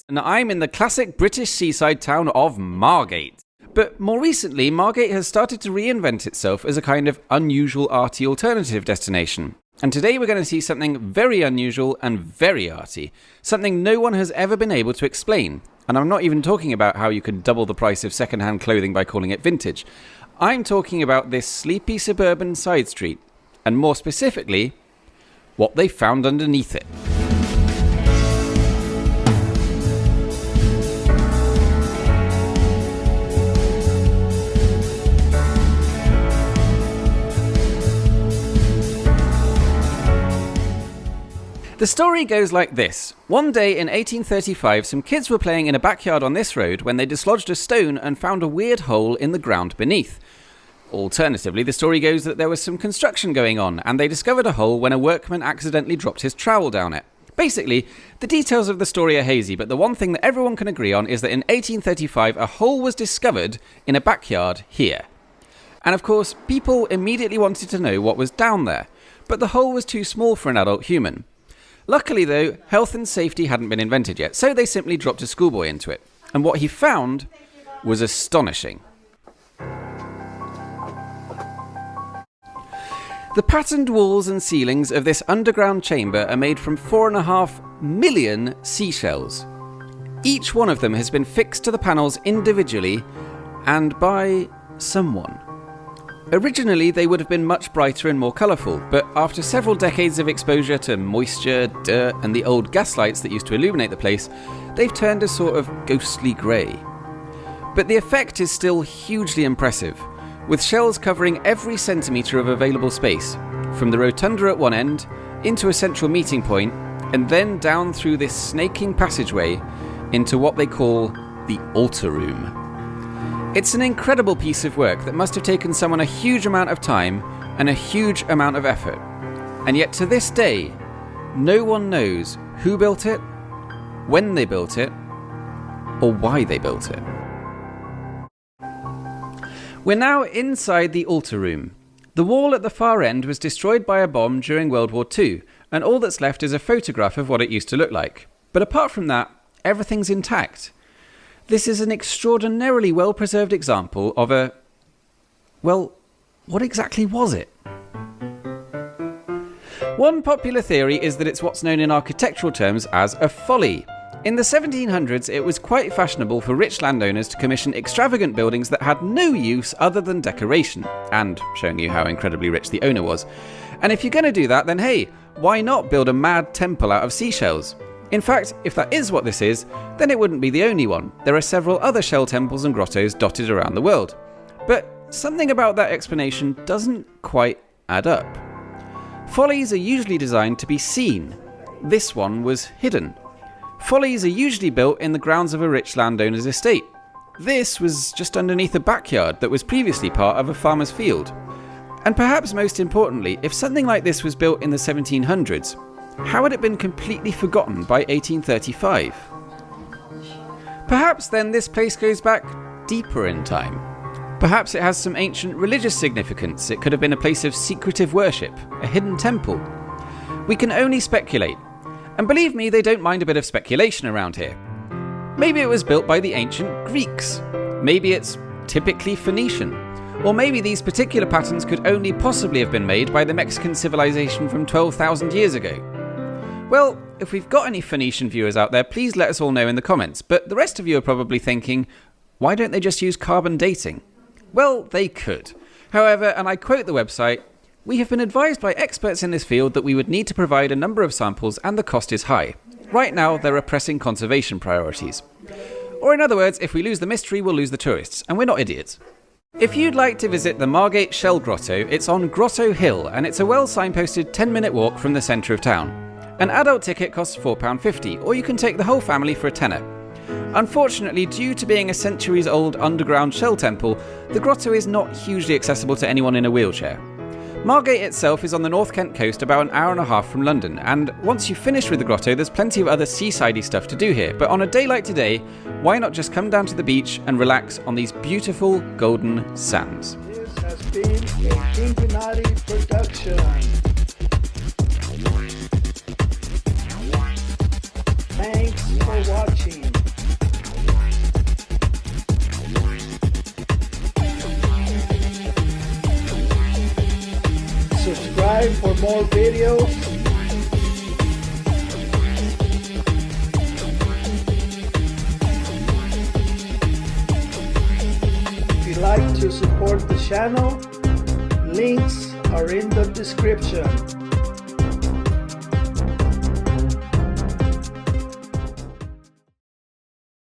and I'm in the classic British seaside town of Margate. But more recently, Margate has started to reinvent itself as a kind of unusual arty alternative destination. And today we're going to see something very unusual and very arty. Something no one has ever been able to explain. And I'm not even talking about how you can double the price of second-hand clothing by calling it vintage. I'm talking about this sleepy suburban side street. And more specifically, what they found underneath it. The story goes like this. One day in 1835, some kids were playing in a backyard on this road when they dislodged a stone and found a weird hole in the ground beneath. Alternatively, the story goes that there was some construction going on and they discovered a hole when a workman accidentally dropped his trowel down it. Basically, the details of the story are hazy, but the one thing that everyone can agree on is that in 1835 a hole was discovered in a backyard here. And of course, people immediately wanted to know what was down there, but the hole was too small for an adult human. Luckily though, health and safety hadn't been invented yet, so they simply dropped a schoolboy into it. And what he found was astonishing. The patterned walls and ceilings of this underground chamber are made from 4.5 million seashells. Each one of them has been fixed to the panels individually and by someone. Originally, they would have been much brighter and more colourful, but after several decades of exposure to moisture, dirt, and the old gas lights that used to illuminate the place, they've turned a sort of ghostly grey. But the effect is still hugely impressive, with shells covering every centimetre of available space, from the rotunda at one end, into a central meeting point, and then down through this snaking passageway into what they call the altar room. It's an incredible piece of work that must have taken someone a huge amount of time and a huge amount of effort. And yet to this day, no one knows who built it, when they built it, or why they built it. We're now inside the altar room. The wall at the far end was destroyed by a bomb during World War II, and all that's left is a photograph of what it used to look like. But apart from that, everything's intact. This is an extraordinarily well-preserved example of well, what exactly was it? One popular theory is that it's what's known in architectural terms as a folly. In the 1700s, it was quite fashionable for rich landowners to commission extravagant buildings that had no use other than decoration, and showing you how incredibly rich the owner was. And if you're going to do that, then hey, why not build a mad temple out of seashells? In fact, if that is what this is, then it wouldn't be the only one. There are several other shell temples and grottos dotted around the world. But something about that explanation doesn't quite add up. Follies are usually designed to be seen. This one was hidden. Follies are usually built in the grounds of a rich landowner's estate. This was just underneath a backyard that was previously part of a farmer's field. And perhaps most importantly, if something like this was built in the 1700s, how had it been completely forgotten by 1835? Perhaps then this place goes back deeper in time. Perhaps it has some ancient religious significance. It could have been a place of secretive worship, a hidden temple. We can only speculate. And believe me, they don't mind a bit of speculation around here. Maybe it was built by the ancient Greeks. Maybe it's typically Phoenician. Or maybe these particular patterns could only possibly have been made by the Mexican civilization from 12,000 years ago. Well, if we've got any Phoenician viewers out there, please let us all know in the comments. But the rest of you are probably thinking, why don't they just use carbon dating? Well, they could. However, and I quote the website, "We have been advised by experts in this field that we would need to provide a number of samples and the cost is high. Right now, there are pressing conservation priorities." Or in other words, if we lose the mystery, we'll lose the tourists, and we're not idiots. If you'd like to visit the Margate Shell Grotto, it's on Grotto Hill, and it's a well-signposted 10-minute walk from the centre of town. An adult ticket costs £4.50, or you can take the whole family for a tenner. Unfortunately, due to being a centuries-old underground shell temple, the grotto is not hugely accessible to anyone in a wheelchair. Margate itself is on the North Kent coast, about an hour and a half from London, and once you've finished with the grotto, there's plenty of other seasidey stuff to do here. But on a day like today, why not just come down to the beach and relax on these beautiful golden sands? This has been a Cincinnati production. Thanks for watching. subscribe for more videos. If you'd like to support the channel, links are in the description.